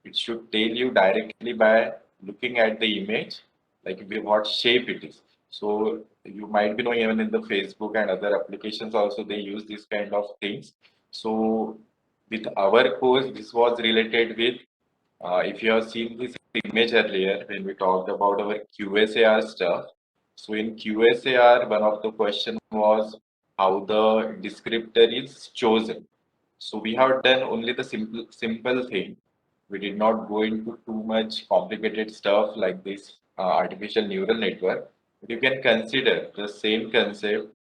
it should tell you directly by looking at the image, like what shape it is. So you might be knowing even in the Facebook and other applications also they use this kind of things. So with our course, this was related with if you have seen this image earlier when we talked about our QSAR stuff. So in QSAR, one of the question was how the descriptor is chosen. So we have done only the simple thing. We did not go into too much complicated stuff like this artificial neural network. But you can consider the same concept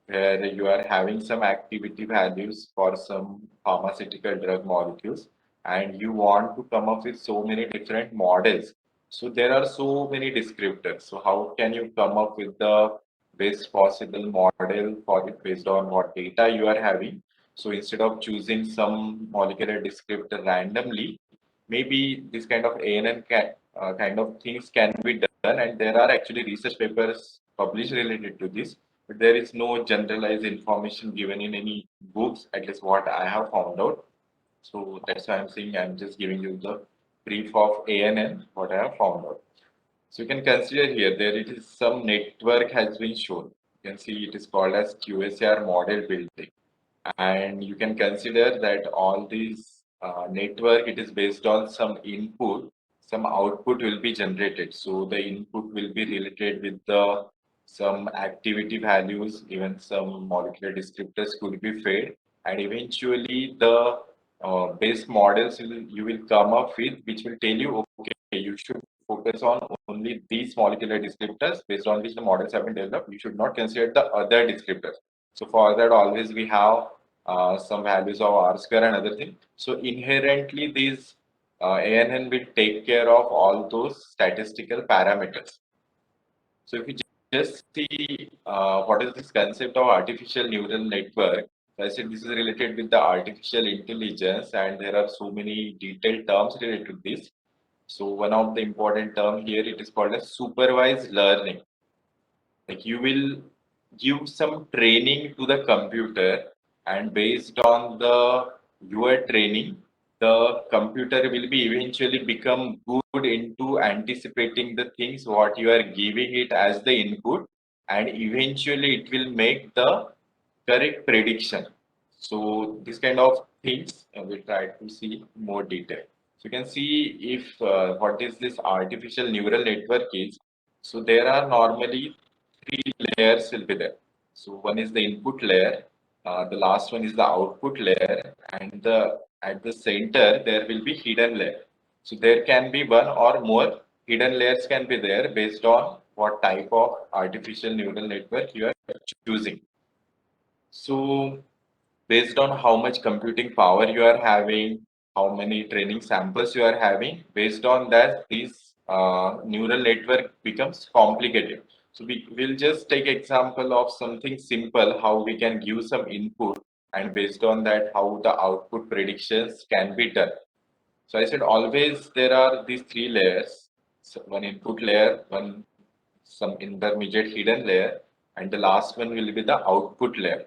where you are having some activity values for some pharmaceutical drug molecules and you want to come up with so many different models. So there are so many descriptors. So how can you come up with the best possible model for it based on what data you are having? So instead of choosing some molecular descriptor randomly, maybe this kind of ANN kind of things can be done, and there are actually research papers published related to this, but there is no generalized information given in any books, at least what I have found out. So that's why I'm saying I'm just giving you the brief of ANN, what I have found out. So you can consider here, there it is some network has been shown. You can see it is called as QSAR model building. And you can consider that all these network, it is based on some input, some output will be generated. So the input will be related with the some activity values, even some molecular descriptors could be fed, and eventually the base models you will come up with, which will tell you, okay, you should focus on only these molecular descriptors based on which the models have been developed. You should not consider the other descriptors. So for that, always we have some values of R square and other thing. So inherently, these ANN will take care of all those statistical parameters. So if you just see what is this concept of artificial neural network, so I said this is related with the artificial intelligence, and there are so many detailed terms related to this. So one of the important term here, it is called as supervised learning. Like you will give some training to the computer, and based on the your training, the computer will be eventually become good into anticipating the things what you are giving it as the input, and eventually it will make the correct prediction. So this kind of things we try to see more detail. So you can see if what is this artificial neural network is. So there are normally three layers will be there. So one is the input layer, the last one is the output layer, and the at the center there will be hidden layer. So there can be one or more hidden layers can be there based on what type of artificial neural network you are choosing. So based on how much computing power you are having, how many training samples you are having, based on that, this neural network becomes complicated. So we will just take example of something simple, how we can give some input, and based on that, how the output predictions can be done. So I said always there are these three layers, so one input layer, one some intermediate hidden layer, and the last one will be the output layer.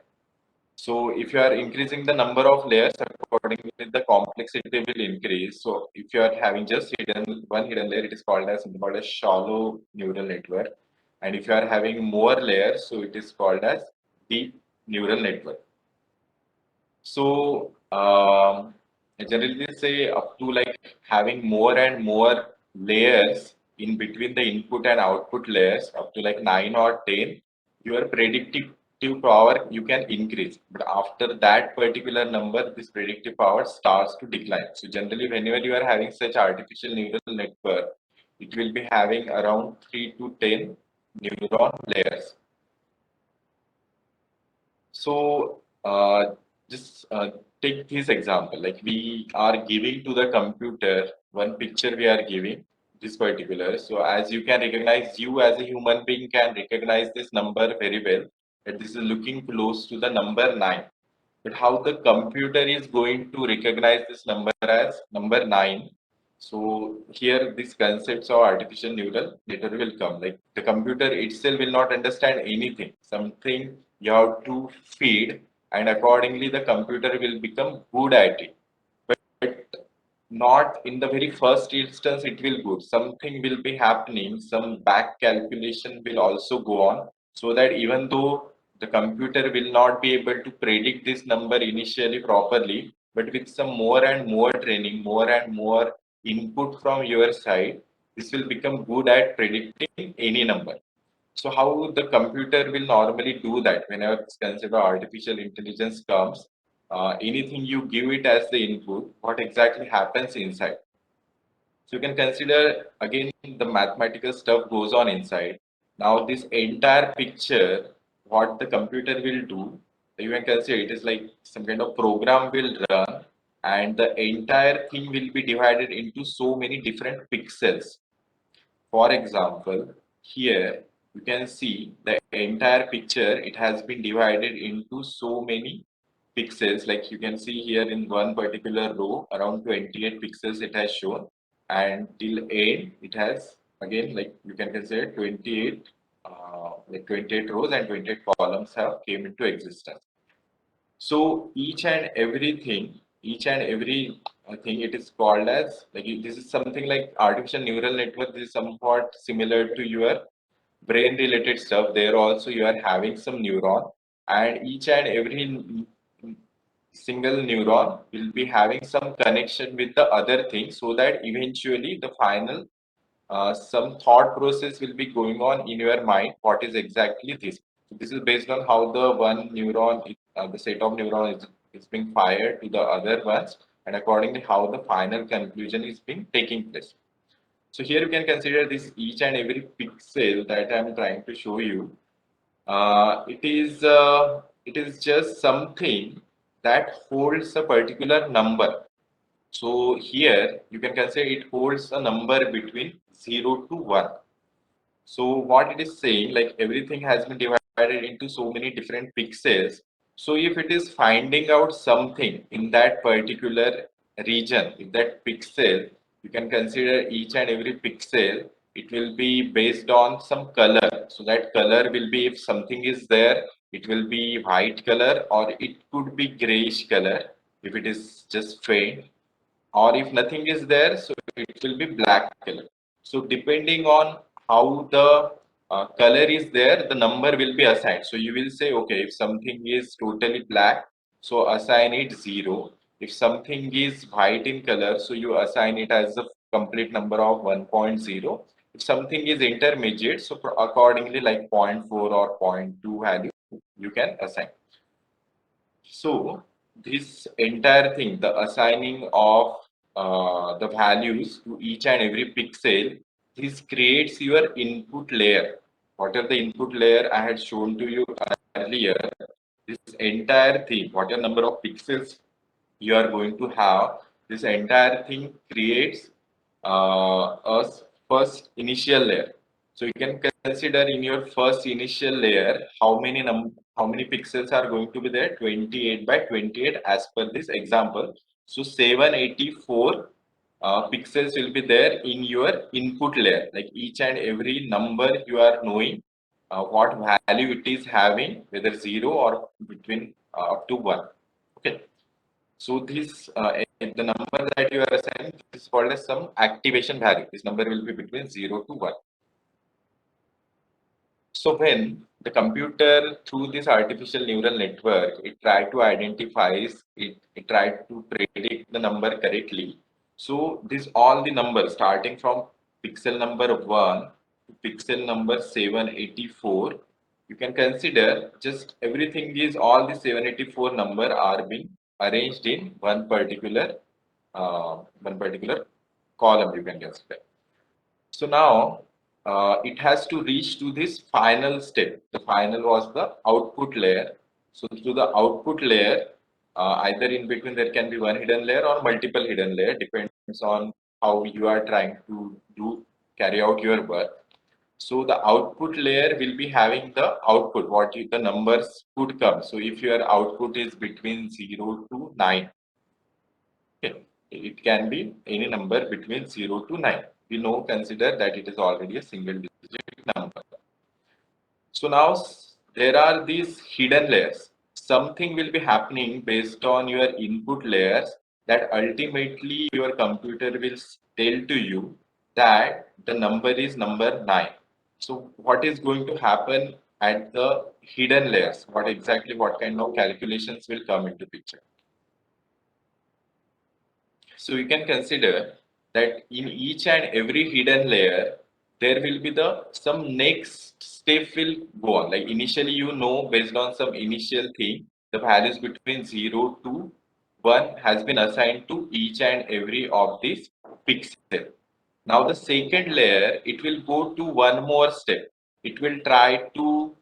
So if you are increasing the number of layers, accordingly the complexity will increase. So if you are having just one hidden layer, it is called as something called a shallow neural network. And if you are having more layers, so it is called as deep neural network. So I generally say up to like having more and more layers in between the input and output layers, up to like 9 or 10, your predictive power you can increase. But after that particular number, this predictive power starts to decline. So generally, whenever you are having such artificial neural network, it will be having around 3 to 10 neuron layers. So just take this example, like we are giving to the computer one picture we are giving this particular. So as you can recognize, you as a human being can recognize this number very well, that this is looking close to the number 9. But how the computer is going to recognize this number as number 9? So here these concepts of artificial neural network will come. Like the computer itself will not understand anything. Something you have to feed, and accordingly the computer will become good at it. But not in the very first instance it will go. Something will be happening, some back calculation will also go on, so that even though the computer will not be able to predict this number initially properly, but with some more and more training, more and more input from your side, this will become good at predicting any number. So how the computer will normally do that whenever it's considered artificial intelligence comes, anything you give it as the input, what exactly happens inside. So you can consider again the mathematical stuff goes on inside. Now this entire picture, what the computer will do, you can consider it is like some kind of program will run, and the entire thing will be divided into so many different pixels. For example, here you can see the entire picture, it has been divided into so many pixels. Like you can see here in one particular row, around 28 pixels it has shown, and till end it has again, like you can consider 28, like 28 rows and 28 columns have came into existence. So each and every thing, it is called as like this is something like artificial neural network. This is somewhat similar to your brain related stuff. There also you are having some neuron, and each and every single neuron will be having some connection with the other thing, so that eventually the final some thought process will be going on in your mind. What is exactly this? So this is based on how the one neuron, the set of neurons is being fired to the other ones, and accordingly how the final conclusion is being taking place. So here you can consider this each and every pixel that I am trying to show you. It is just something that holds a particular number. So here you can consider it holds a number between 0 to 1. So what it is saying, like everything has been divided into so many different pixels. So if it is finding out something in that particular region, if that pixel, you can consider each and every pixel, it will be based on some color. So that color will be, if something is there, it will be white color, or it could be grayish color if it is just faint, or if nothing is there, so it will be black color. So depending on how the color is there, the number will be assigned. So you will say, okay, if something is totally black, so assign it 0. If something is white in color, so you assign it as a complete number of 1.0. If something is intermediate, so accordingly like zero point 0.4 or zero point 0.2 value you can assign. So this entire thing, the assigning of the values to each and every pixel, this creates your input layer. Whatever the input layer I had shown to you earlier, this entire thing, whatever number of pixels you are going to have, this entire thing creates a first initial layer. So you can consider in your first initial layer how many pixels are going to be there, 28 by 28 as per this example. So 784 pixels will be there in your input layer. Like each and every number you are knowing what value it is having, whether 0 or between up to 1. Okay. So this the number that you are assigning is called as some activation value. This number will be between 0 to 1. So when the computer through this artificial neural network, it tried to it tried to predict the number correctly. So this all the numbers starting from pixel number 1 to pixel number 784, you can consider just everything is all the 784 number are being arranged in one particular column, you can consider. So now it has to reach to this final step. The final was the output layer. So through the output layer, either in between there can be one hidden layer or multiple hidden layer, depends on how you are trying to carry out your work. So the output layer will be having the output, the numbers could come. So if your output is between 0 to 9, okay, it can be any number between 0 to 9. We know, consider that it is already a single digit number. So now there are these hidden layers. Something will be happening based on your input layers. that ultimately your computer will tell to you that the number is number 9. So what is going to happen at the hidden layers? What kind of calculations will come into picture? So you can consider that in each and every hidden layer, there will be the some next step will go on. Like initially, based on some initial thing, the values between 0 to 1 has been assigned to each and every of these pixel. Now the second layer, it will go to one more step. It will try to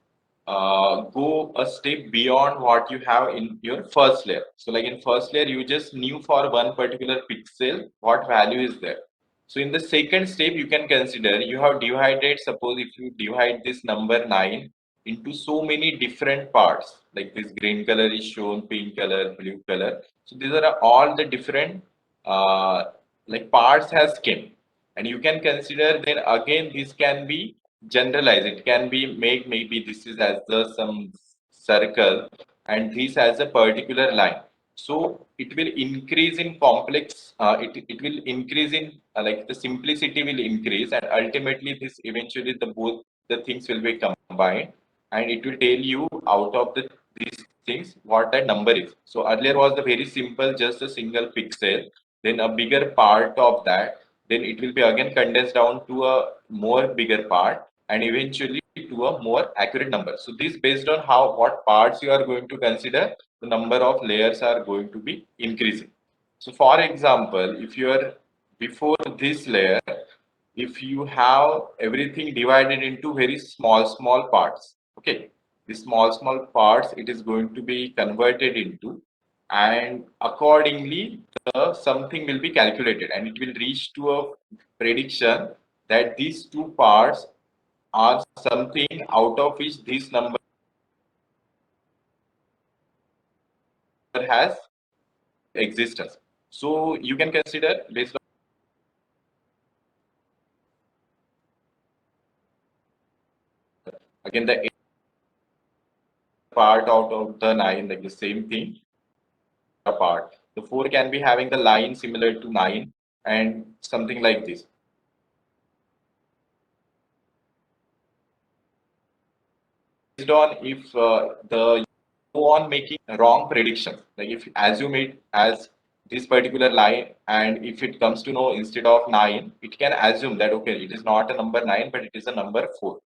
go a step beyond what you have in your first layer. So like in first layer, you just knew for one particular pixel what value is there. So in the second step, you can consider you have divided, suppose if you divide this number 9 into so many different parts, like this green color is shown, pink color, blue color. So these are all the different like parts has came. And you can consider then again this can be generalized. It can be make maybe this is as the some circle and this as a particular line. So it will increase in complex. It will increase in like the simplicity will increase, and ultimately this eventually the both the things will be combined, and it will tell you out of these things what that number is. So earlier was the very simple, just a single pixel, then a bigger part of that, then it will be again condensed down to a more bigger part, and eventually to a more accurate number. So this based on how what parts you are going to consider, the number of layers are going to be increasing. So for example, if you are before this layer, if you have everything divided into very small parts, okay, the small parts it is going to be converted into, and accordingly the something will be calculated, and it will reach to a prediction that these two parts are something out of which this number has existence. So you can consider based on again the part out of the 9, like the same thing apart. The 4 can be having the line similar to 9 and something like this. Based on if the go on making wrong predictions, like if assume it as this particular line, and if it comes to know instead of 9, it can assume that okay, it is not a number 9, but it is a number 4.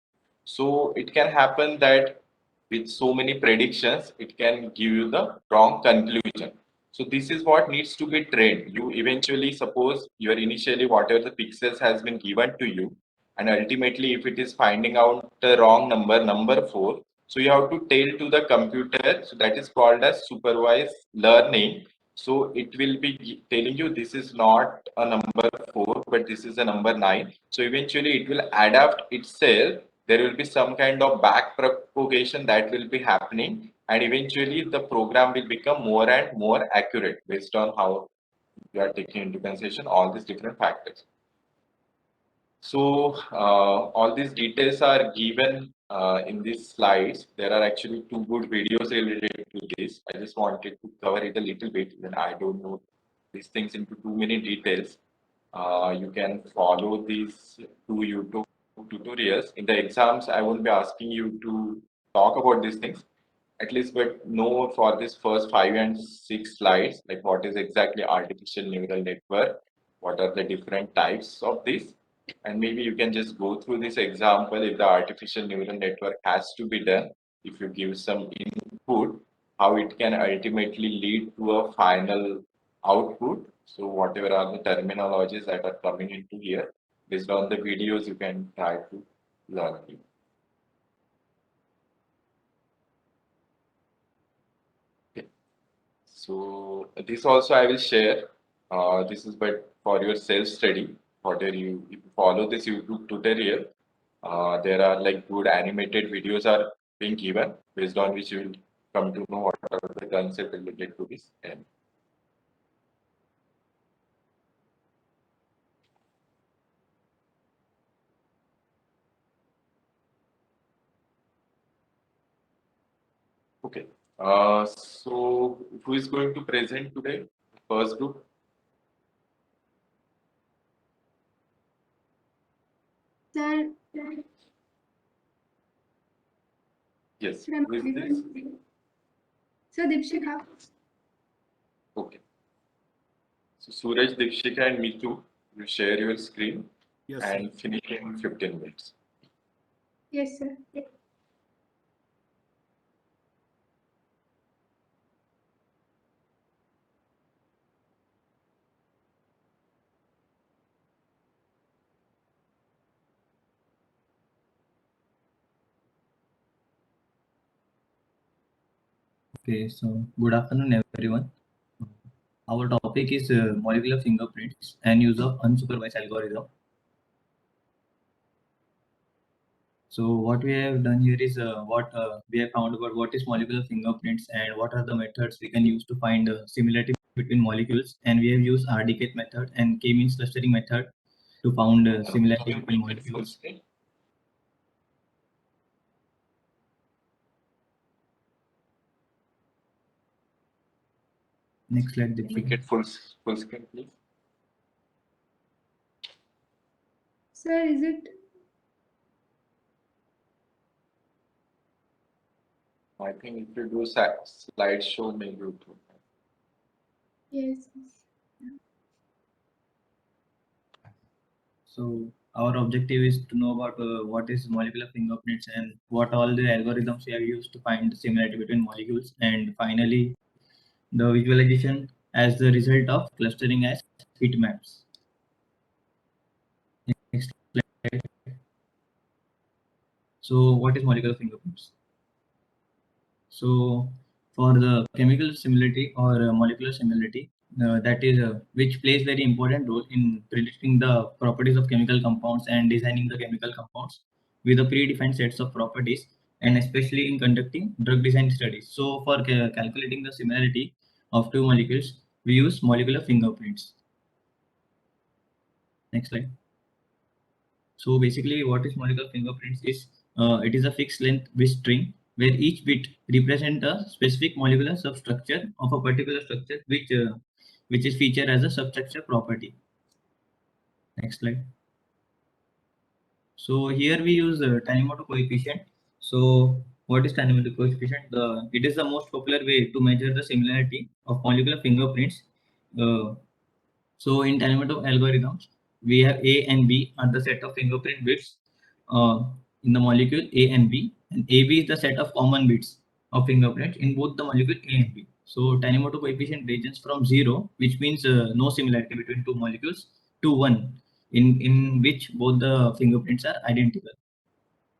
So it can happen that with so many predictions, it can give you the wrong conclusion. So this is what needs to be trained. You eventually suppose your initially whatever the pixels has been given to you, and ultimately if it is finding out the wrong number, number 4, so you have to tell to the computer. So that is called as supervised learning. So it will be telling you this is not a number 4, but this is a number 9. So eventually it will adapt itself. There will be some kind of back propagation that will be happening, and eventually the program will become more and more accurate based on how you are taking into consideration all these different factors. So all these details are given in these slides. There are actually two good videos related to this. I just wanted to cover it a little bit. Then I don't know these things into too many details. You can follow these two YouTube tutorials. In the exams, I won't be asking you to talk about these things at least, but know for this first 5 and 6 slides, like what is exactly artificial neural network, what are the different types of this, and maybe you can just go through this example. If the artificial neural network has to be done, if you give some input, how it can ultimately lead to a final output. So whatever are the terminologies that are coming into here, based on the videos, you can try to learn it. Okay. So this also I will share. This is but for your self study. Whatever you if you follow this YouTube tutorial, there are like good animated videos are being given based on which you will come to know what are the concept related to this. And okay. So who is going to present today? First group. Sir, Yes. should I Who is this? Sir, Dipshika. Okay. So Suraj, Dikshika, and Mitu, you share your screen Yes, and finish in 15 minutes. Yes, sir. Okay, so good afternoon, everyone. Our topic is molecular fingerprints and use of unsupervised algorithm. So what we have done here is what we have found about what is molecular fingerprints and what are the methods we can use to find similarity between molecules. And we have used RDKit method and k-means clustering method to found similarity between Make it full molecules. screen. Next slide, Make Deepshika. it full screen, please. Sir, is it? I think if you do slideshow, maybe it will. Yes. So our objective is to know about what is molecular fingerprints and what all the algorithms we have used to find similarity between molecules, and finally the visualization as the result of clustering as heat maps. Next slide. So what is molecular fingerprints? So for the chemical similarity or molecular similarity, that is which plays very important role in predicting the properties of chemical compounds and designing the chemical compounds with a predefined sets of properties, and especially in conducting drug design studies. So for calculating the similarity of two molecules, we use molecular fingerprints. Next slide. So basically, what is molecular fingerprints is it is a fixed length bit string where each bit represents a specific molecular substructure of a particular structure, which is featured as a substructure property. Next slide. So here we use Tanimoto coefficient. So what is Tanimoto coefficient? It is the most popular way to measure the similarity of molecular fingerprints. Uh, So in Tanimoto algorithms, we have A and B are the set of fingerprint bits in the molecule A and B, and AB is the set of common bits of fingerprints in both the molecule A and B. So Tanimoto coefficient ranges from 0, which means no similarity between two molecules, to 1, in which both the fingerprints are identical.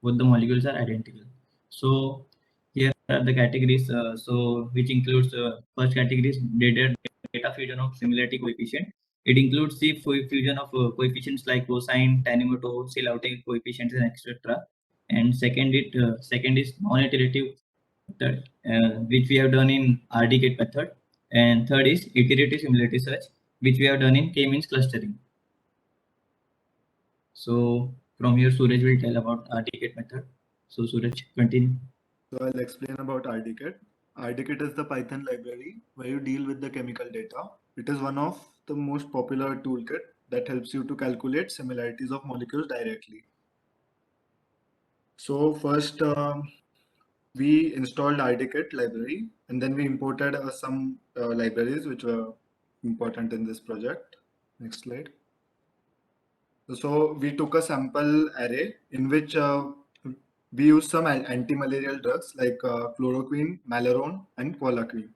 Both the molecules are identical. So here are the categories. So which includes first category is data fusion of similarity coefficient. It includes the fusion of coefficients like cosine, Tanimoto, Silhouette coefficients, and etc. And second is non-iterative method, which we have done in RDKit method. And third is iterative similarity search, which we have done in k-means clustering. So from here, Suraj will tell about RDKit method. So Suraj, continue. so I'll explain about RDKit. RDKit is the Python library where you deal with the chemical data. It is one of the most popular toolkit that helps you to calculate similarities of molecules directly. So first, we installed RDKit library, and then we imported some libraries which were important in this project. Next slide. So we took a sample array in which we used some anti-malarial drugs like chloroquine, Malarone, and qualaquine.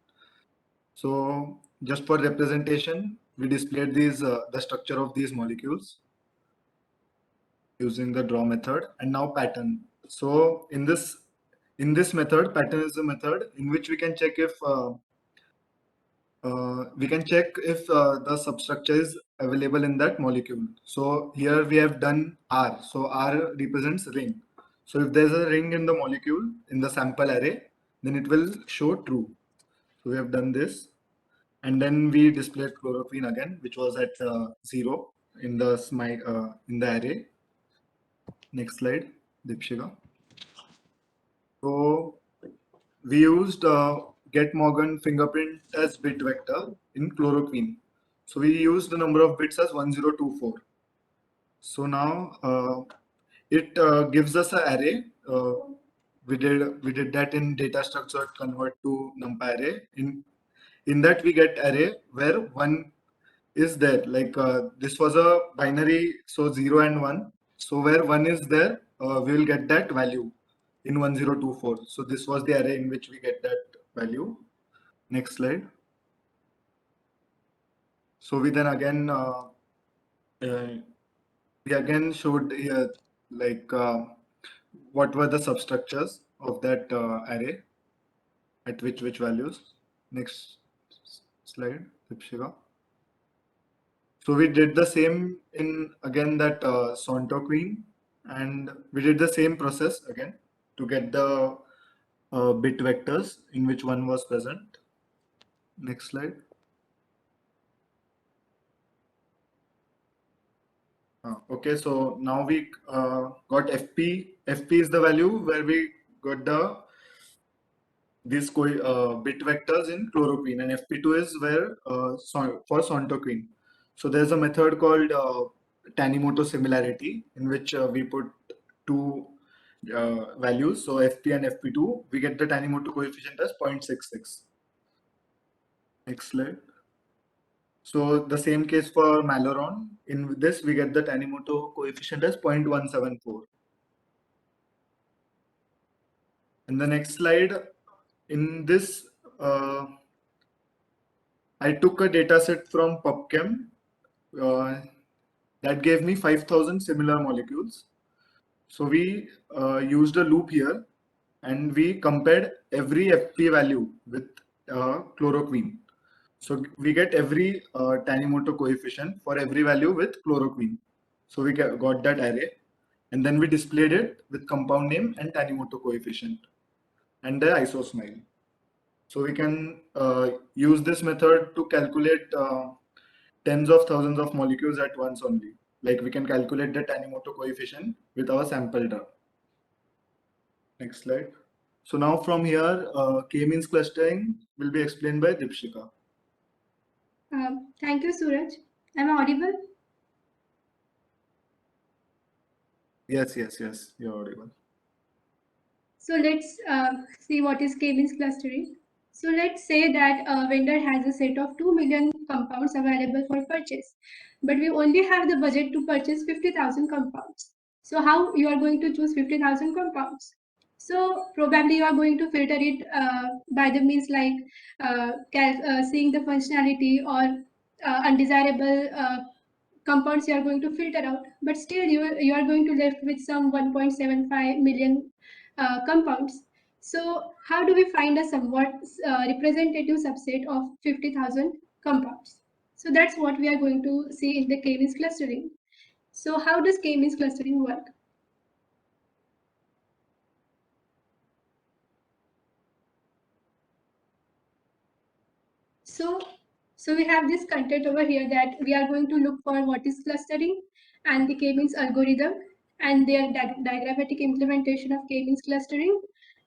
So just for representation, we displayed these the structure of these molecules using the draw method, and now pattern. So in this method, pattern is a method in which we can check if the substructure is available in that molecule. So here we have done R. So R represents ring. So if there's a ring in the molecule in the sample array, then it will show true. So we have done this, and then we displayed chloroquine again, which was at 0 in the array. Next slide, Dipshika. So we used get Morgan fingerprint as bit vector in chloroquine. So we used the number of bits as 1024. So now it gives us an array. We did that in data structure convert to numpy array. In that we get array where 1 is there. Like this was a binary, so 0 and 1. So where 1 is there, we will get that value in 1024. So this was the array in which we get that value. Next slide. So we then again we again showed here like what were the substructures of that array at which values. Next slide, Dipshika. So we did the same in again that Sonto Queen, and we did the same process again to get the bit vectors in which 1 was present. Next slide. Okay, so now we got FP. FP is the value where we got these bit vectors in chloroquine, and FP2 is where for Sontoquine. So there's a method called Tanimoto similarity in which we put two values, so FP and FP2. We get the Tanimoto coefficient as 0.66. Next slide. So the same case for Maloron. In this, we get the Tanimoto coefficient as 0.174. In the next slide, in this, I took a data set from PubChem that gave me 5,000 similar molecules. So we used a loop here and we compared every FP value with chloroquine. So we get every Tanimoto coefficient for every value with chloroquine. So we got that array, and then we displayed it with compound name and Tanimoto coefficient and the isosmile. So we can use this method to calculate tens of thousands of molecules at once only. Like we can calculate the Tanimoto coefficient with our sample data. Next slide. So now from here, k-means clustering will be explained by Dipshika. Thank you, Suraj. Am I audible? Yes, you're audible. So let's see what is k-means clustering. So let's say that a vendor has a set of 2 million compounds available for purchase, but we only have the budget to purchase 50,000 compounds. So how you are going to choose 50,000 compounds? So probably you are going to filter it by the means like seeing the functionality or undesirable compounds you are going to filter out, but still you are going to left with some 1.75 million compounds. So how do we find a somewhat representative subset of 50,000 compounds? So that's what we are going to see in the k-means clustering. So how does k-means clustering work? So we have this content over here that we are going to look for what is clustering and the k-means algorithm and their diagrammatic implementation of k-means clustering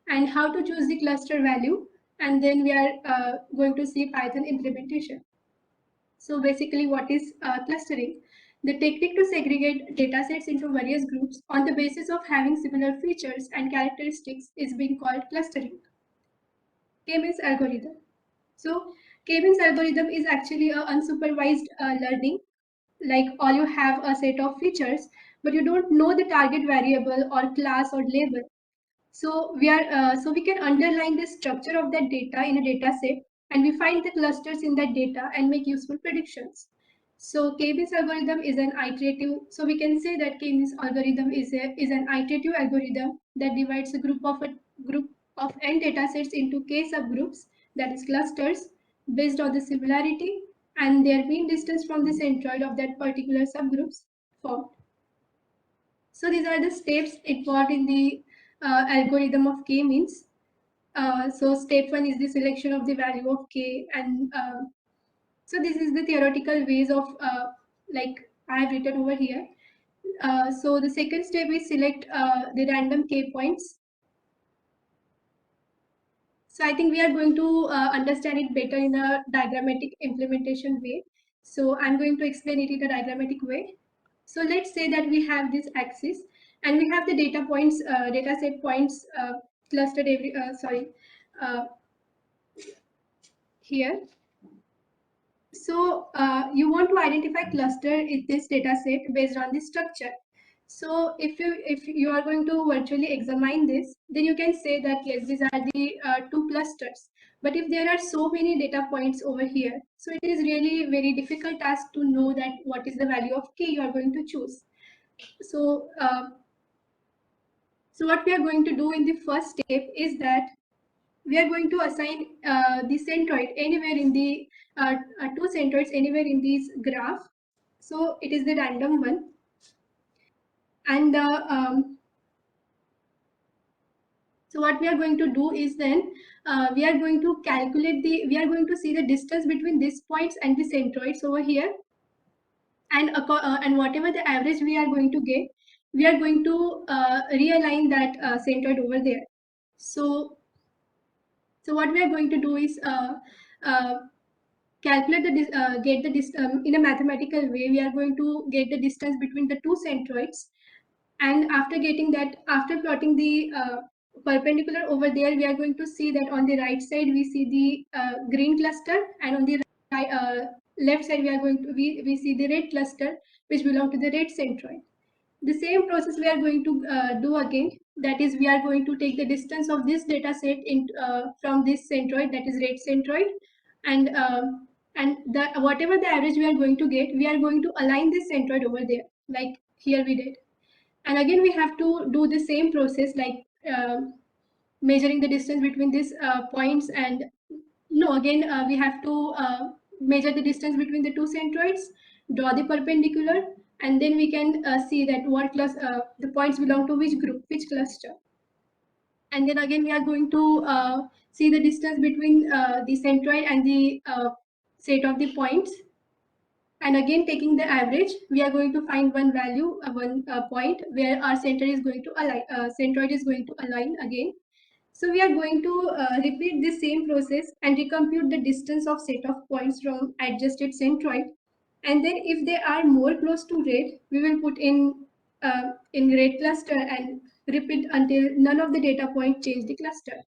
and how to choose the cluster value, and then we are going to see Python implementation. So basically what is clustering? The technique to segregate datasets into various groups on the basis of having similar features and characteristics is being called clustering. K-means algorithm. So k-means algorithm is actually a unsupervised learning. Like all you have a set of features, but you don't know the target variable or class or label. So we can underline the structure of that data in a data set, and we find the clusters in that data and make useful predictions. So k-means algorithm is an iterative. So we can say that k-means algorithm is an iterative algorithm that divides a group of n data sets into k subgroups, that is clusters, based on the similarity and their mean distance from the centroid of that particular subgroups formed. So these are the steps involved in the algorithm of k-means. So step 1 is the selection of the value of k, and so this is the theoretical ways of like I have written over here. So the second step is select the random k points. So I think we are going to understand it better in a diagrammatic implementation way. So I'm going to explain it in a diagrammatic way. So let's say that we have this axis and we have the data points, data set points clustered here. So you want to identify cluster in this data set based on the structure. So if you are going to virtually examine this, then you can say that yes, these are the two clusters. But if there are so many data points over here, so it is really very difficult task to know that what is the value of k you are going to choose. So so what we are going to do in the first step is that we are going to assign the centroid anywhere in the two centroids anywhere in this graph. So it is the random one, and so what we are going to do is then we are going to see the distance between these points and the centroids over here, and whatever the average we are going to get, we are going to realign that centroid over there. So what we are going to do is calculate in a mathematical way. We are going to get the distance between the two centroids, and after getting that, after plotting the perpendicular over there, we are going to see that on the right side we see the green cluster, and on the left side we see the red cluster which belong to the red centroid. The same process we are going to do again. That is, we are going to take the distance of this data set from this centroid, that is red centroid, and whatever the average we are going to get, we are going to align this centroid over there, like here we did. And again, we have to do the same process, like measuring the distance between these points, and we have to measure the distance between the two centroids, draw the perpendicular, and then we can see that the points belong to which group, which cluster. And then again, we are going to see the distance between the centroid and the set of the points. And again, taking the average, we are going to find one value, one point where our centroid is going to align again. So we are going to repeat the same process and recompute the distance of set of points from adjusted centroid. And then if they are more close to red, we will put in red cluster and repeat until none of the data points change the cluster.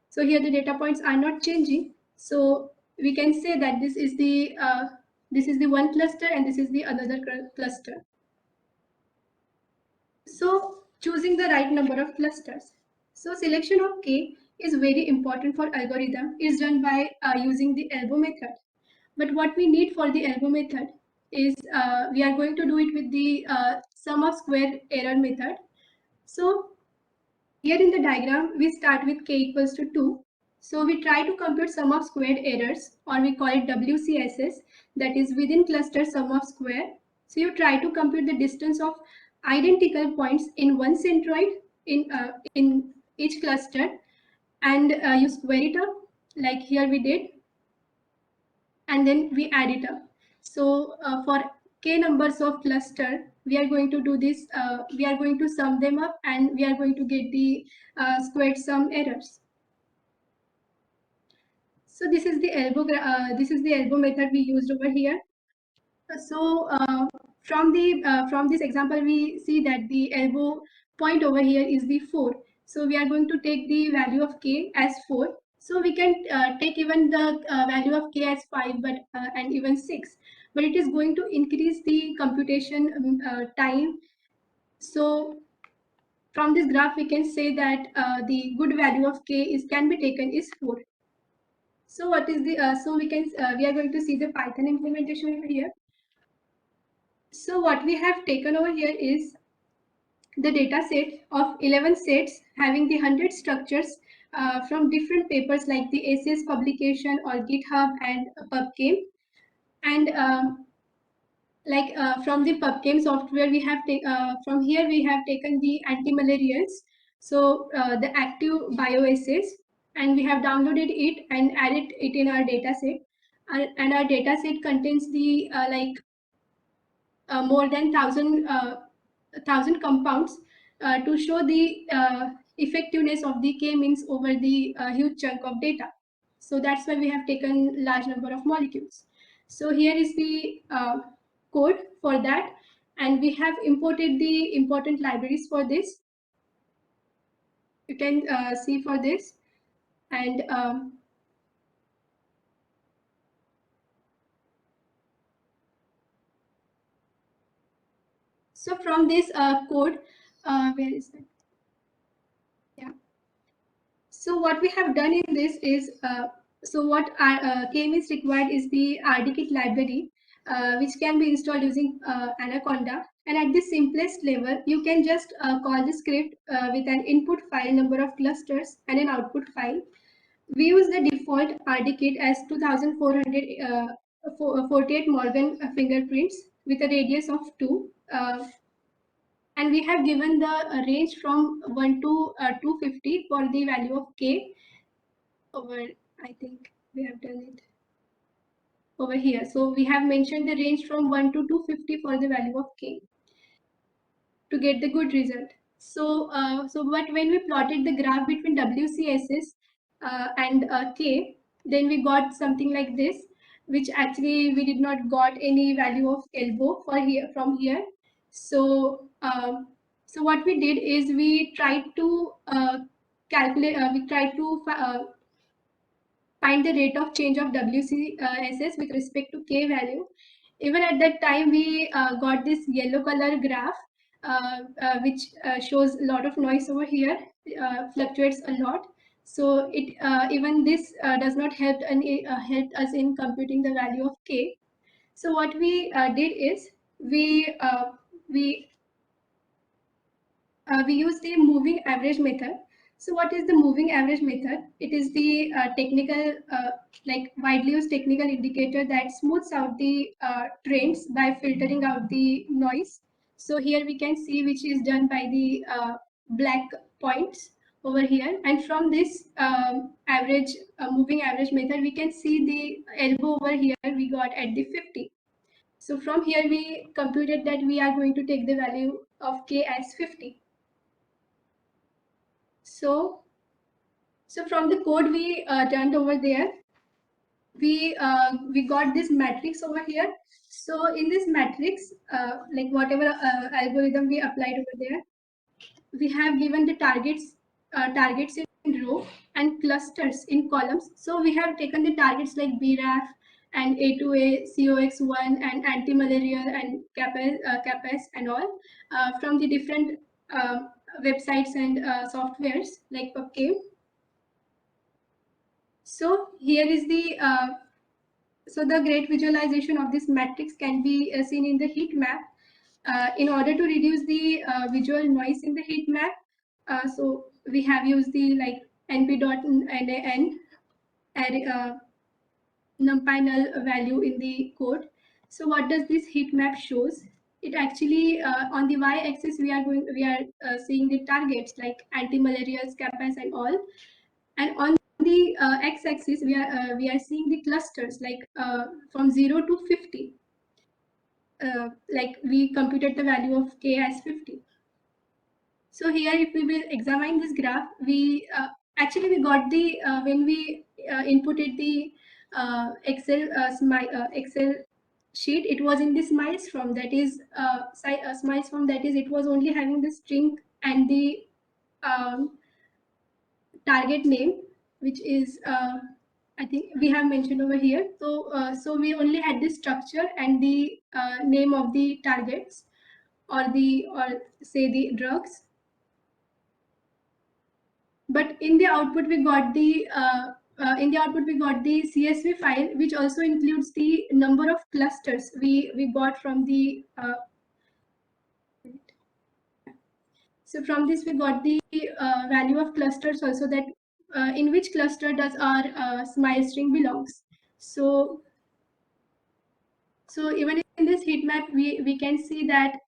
So here the data points are not changing. So we can say that this is the one cluster and this is the another cluster. So choosing the right number of clusters. So selection of K is very important for algorithm. It's done by using the elbow method. But what we need for the elbow method is we are going to do it with the sum of square error method. So here in the diagram, we start with K equals to 2. So we try to compute sum of squared errors, or we call it WCSS, that is within cluster sum of square. So you try to compute the distance of identical points in one centroid in each cluster, and you square it up like here we did, and then we add it up. So for k numbers of cluster, we are going to do this. We are going to sum them up, and we are going to get the squared sum errors. So this is the elbow method we used over here. So from this example, we see that the elbow point over here is the 4. So we are going to take the value of k as 4. So we can take even the value of k as 5, but and even 6. But it is going to increase the computation time. So from this graph, we can say that the good value of k can be taken is 4. So what is the we are going to see the Python implementation over here. So what we have taken over here is the data set of 11 sets having the 100 structures from different papers like the ACS publication or GitHub and PubChem. And from the PubChem software, we have from here we have taken the anti-malarials, so the active bioassays, and we have downloaded it and added it in our data set. And our data set contains the more than 1,000 compounds to show the effectiveness of the k-means over the huge chunk of data. So that's why we have taken large number of molecules. So here is the code for that. And we have imported the important libraries for this. You can see for this. And so from this code, where is that? Yeah. So what we have done in this is, so what our KMeans required is the RDKit library, which can be installed using Anaconda. And at the simplest level, you can just call the script with an input file number of clusters and an output file. We use the default RDKit as 2448 Morgan fingerprints with a radius of 2. And we have given the range from 1 to 250 for the value of k. Over, I think we have done it over here. So we have mentioned the range from 1 to 250 for the value of k to get the good result. So, but when we plotted the graph between WCSS and k, then we got something like this, which actually we did not got any value of elbow for here from here. So, so what we did is we tried to calculate. We tried to find the rate of change of WCSS with respect to k value. Even at that time, we got this yellow color graph, which shows a lot of noise over here, fluctuates a lot. So it even this does not help help us in computing the value of k. So what we did is we we we use the moving average method. So what is the moving average method? It is the technical, like widely used technical indicator that smooths out the trends by filtering out the noise. So here we can see which is done by the black points over here. And from this average moving average method, we can see the elbow over here we got at the 50. So from here we computed that we are going to take the value of k as 50. So from the code we turned over there, we got this matrix over here. So in this matrix, like whatever algorithm we applied over there, we have given the targets in row and clusters in columns. So we have taken the targets like BRAF and A2A, COX1 and anti-malarial and CAPAS and all from the different websites and softwares like PubChem. So here is the so the great visualization of this matrix can be seen in the heat map. In order to reduce the visual noise in the heat map, so we have used the like np.nan numpy null value in the code. So what does this heat map shows? It actually on the y-axis we are seeing the targets like anti-malarials, CAPAS and all, and on the x-axis we are seeing the clusters like from 0 to 50. Like we computed the value of k as 50. So here, if we will examine this graph, we actually we got the when we inputted the Excel sheet, it was in the smiles from, that is smiles from, that is it was only having the string and the target name, which is I think we have mentioned over here. So so we only had the structure and the name of the targets or say the drugs. But in the output we got the CSV file, which also includes the number of clusters we got from the so from this we got the value of clusters also, that in which cluster does our smile string belongs. So even in this heat map, we can see that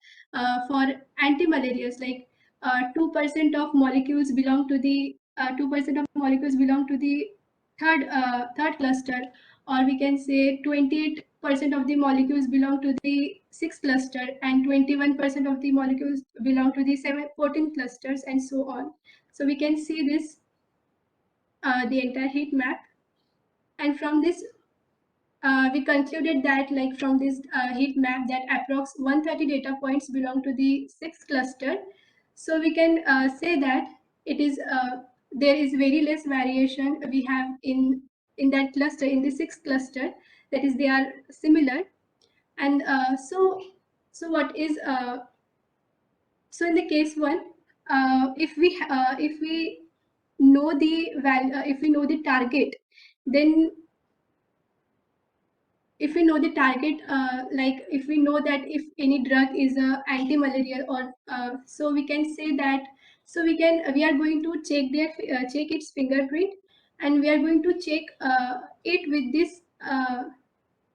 for anti-malarials, like 2% of molecules belong to the 2% of molecules belong to the third cluster, or we can say 28% of the molecules belong to the sixth cluster, and 21% of the molecules belong to the 14 clusters, and so on. So we can see this the entire heat map, and from this we concluded that like from this heat map that approx 130 data points belong to the sixth cluster. So we can say that it is there is very less variation we have in that cluster, in the sixth cluster, that is they are similar. And so what is so in the case one, if we know the value, if we know the target, then if we know the target, like if we know that if any drug is a anti-malarial, or so we can say that, so we are going to check their check its fingerprint, and we are going to check it with this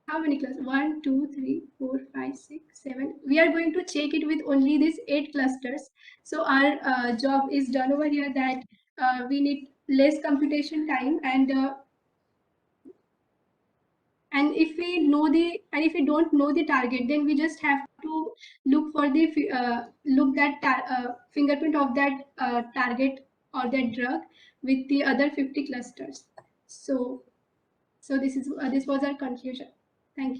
how many clusters? 1, 2, 3, 4, 5, 6, 7. We are going to check it with only these 8 clusters. So our job is done over here, that we need less computation time, and if we know the, and if we don't know the target, then we just have to look for the look that fingerprint of that target or that drug with the other 50 clusters. So this was our conclusion. Thank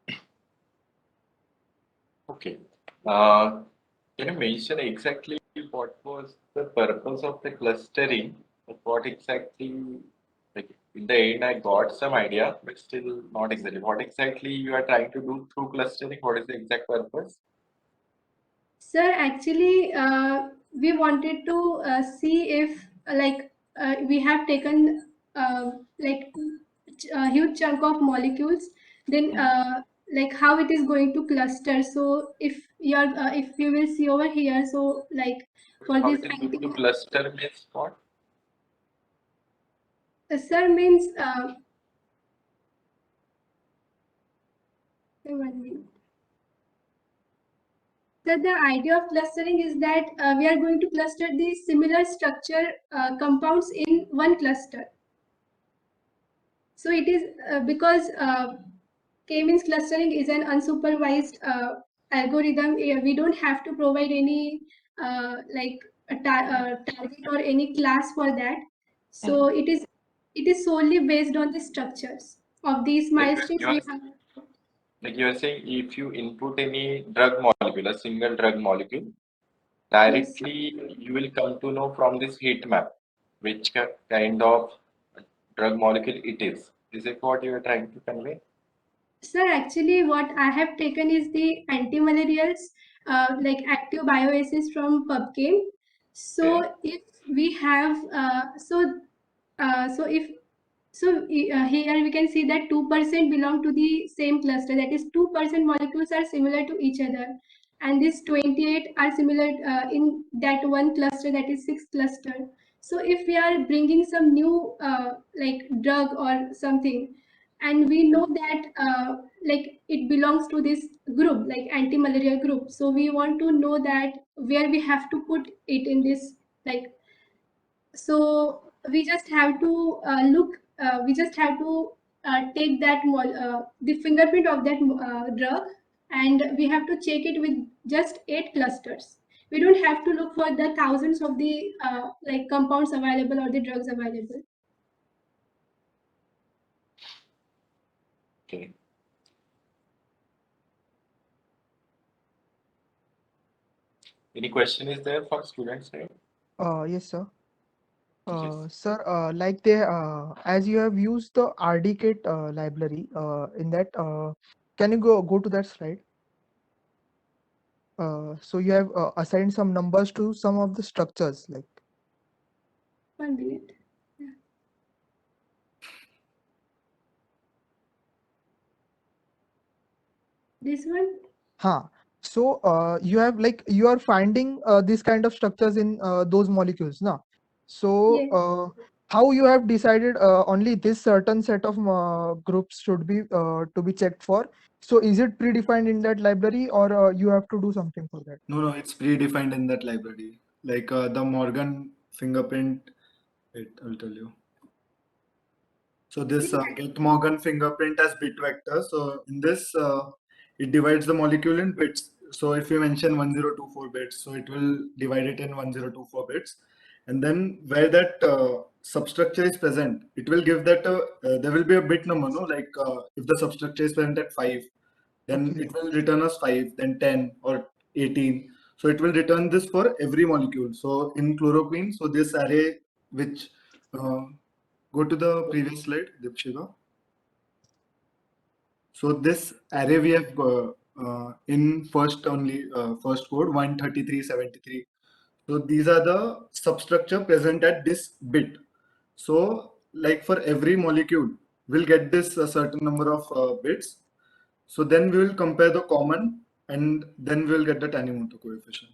you. Okay. Can you mention exactly what was the purpose of the clustering? Like what exactly, like in the end, I got some idea, but still not exactly. What exactly you are trying to do through clustering? What is the exact purpose? Sir, actually, we wanted to see if we have taken like a huge chunk of molecules, then like how it is going to cluster. So if you will see over here, so like for How this it is going to cluster means what? sir means 1 minute. So the idea of clustering is that we are going to cluster the similar structure compounds in one cluster. So it is because K-means clustering is an unsupervised algorithm. We don't have to provide any like a target or any class for that. So it is solely based on the structures of these Like milestones you we are, have. like you are saying, if you input any drug molecule, a single drug molecule, Yes. directly you will come to know from this heat map which kind of drug molecule it is. Is it what you are trying to convey? Sir, actually, what I have taken is the anti-malarials, like active bioassays from PubChem. So Okay. if we have, so if here we can see that 2% belong to the same cluster. That is, 2% molecules are similar to each other, and this 28 are similar in that one cluster, that is sixth cluster. So if we are bringing some new like drug or something, and we know that like it belongs to this group, like anti-malarial group, so we want to know that where we have to put it in this, like, so we just have to we just have to take that the fingerprint of that drug, and we have to check it with just 8 clusters. We don't have to look for the thousands of the like compounds available or the drugs available. Okay. Any question is there for students, right? Yes, sir. Yes. Sir, like they, as you have used the RDKit library in that, can you go to that slide? So you have assigned some numbers to some of the structures, like. 1 minute. Yeah. This one. Huh. So you have like you are finding this kind of structures in those molecules, now. So Yes. how you have decided only this certain set of groups should be to be checked for? So is it predefined in that library, or you have to do something for that? No, it's predefined in that library. Like the Morgan fingerprint, wait, I'll tell you. So this get Morgan fingerprint as bit vector. So in this, it divides the molecule in bits. So if you mention 1024 bits, so it will divide it in 1024 bits. And then where that substructure is present, it will give that there will be a bit number, no? Like if the substructure is present at 5, then Okay. it will return us 5, then 10 or 18. So it will return this for every molecule. So in chloroquine, so this array which go to the previous slide, Dipshika. So this array we have in first code 13373. So these are the substructure present at this bit. So like for every molecule, we'll get this a certain number of bits. So then we will compare the common and then we'll get the Tanimoto coefficient.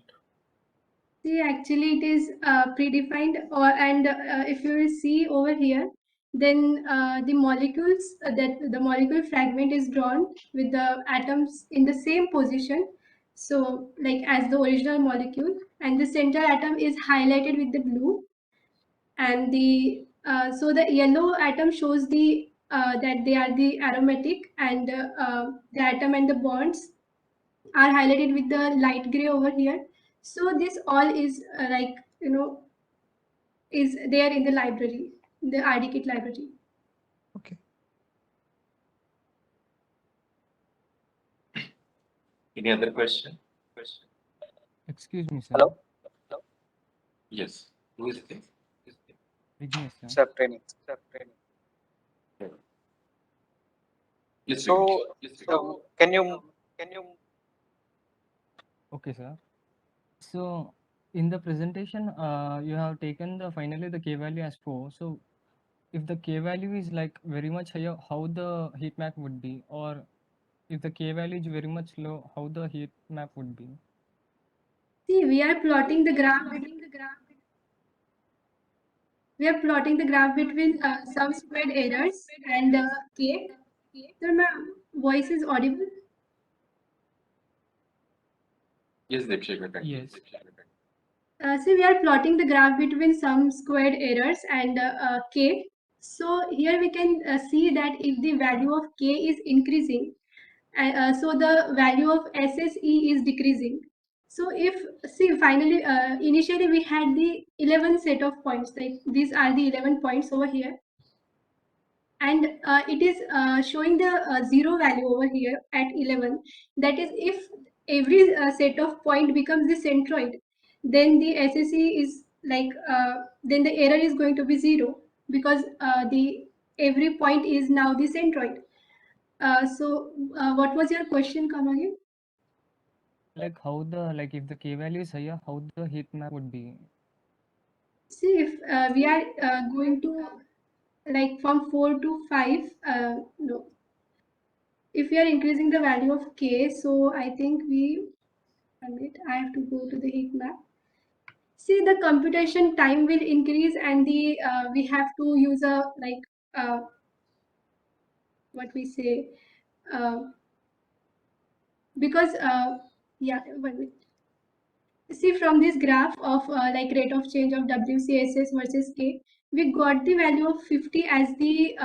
See, actually it is predefined, and if you will see over here, then the molecules that the molecule fragment is drawn with the atoms in the same position. So like as the original molecule, and the central atom is highlighted with the blue, and the so the yellow atom shows the that they are the aromatic, and the atom and the bonds are highlighted with the light gray over here. So this all is like, you know, is there in the library, the RDKit library. Okay. Any other question? Excuse me, sir. Hello? Yes. Who is this? Vignesh, sir. Sir, training. Yes, So, Vignesh. Yes, can you Okay, sir. So in the presentation, you have taken finally the K value as 4. So if the K value is like very much higher, how the heat map would be? Or if the K value is very much low, how the heat map would be? See, we are plotting the graph between some squared errors and K. So my voice is audible. Yes, Dipshika. Yes. See, we are plotting the graph between some squared errors and K. So here we can see that if the value of K is increasing, so the value of SSE is decreasing. So if, see, finally, initially we had the 11 set of points, like these are the 11 points over here. And it is showing the zero value over here at 11. That is, if every set of point becomes the centroid, then the SSE is like, then the error is going to be 0, because the every point is now the centroid. So what was your question, Kamali? Like how the, like if the K value is higher, how the heat map would be? See, if we are going to like from 4 to 5, no. If we are increasing the value of K, so I think I have to go to the heat map. See, the computation time will increase, and the we have to use a like what we say, because yeah, 1 minute. See, from this graph of like rate of change of WCSS versus K, we got the value of 50 as the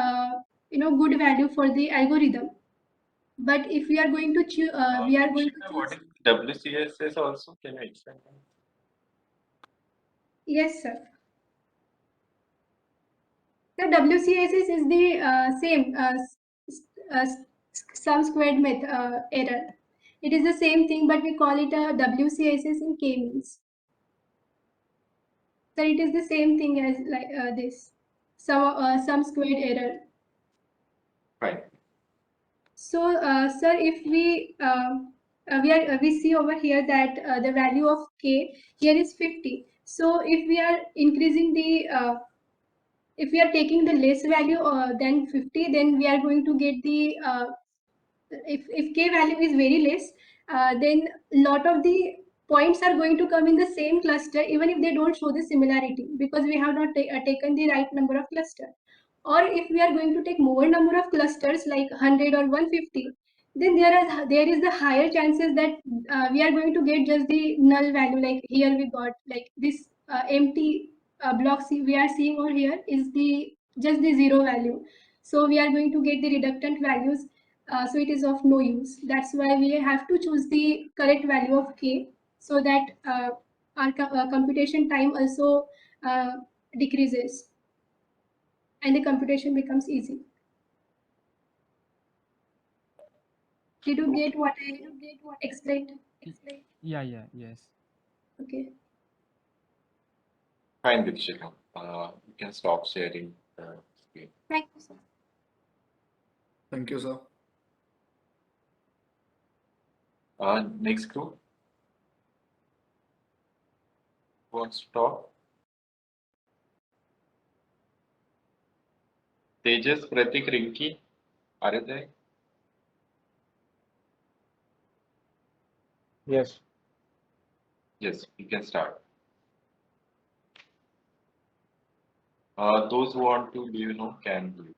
good value for the algorithm. But if we are going to choose, we are going to What choose. is WCSS also? Can you explain? Yes, sir. The WCSS is the same sum squared error. It is the same thing, but we call it a WCSS in K-means. So it is the same thing as like this sum squared error. Fine. So, sir, if we see over here that the value of K here is 50. So if we are increasing the if we are taking the less value than 50, then we are going to get the if K value is very less, then lot of the points are going to come in the same cluster, even if they don't show the similarity, because we have not taken the right number of cluster. Or if we are going to take more number of clusters like 100 or 150, then there is the higher chances that we are going to get just the null value. Like here we got like this empty block we are seeing over here is the just the zero value. So we are going to get the reductant values. So it is of no use. That's why we have to choose the correct value of K, so that our computation time also decreases. and the computation becomes easy. Did you get what I explained? Yes. Okay. Fine, Dikshika. You can stop sharing the screen. Thank you, sir. Thank you, sir. Next group. Who wants to talk? Tejas, Pratik, Rinki, are you there? Yes. Yes, you can start. Those who want to, can do.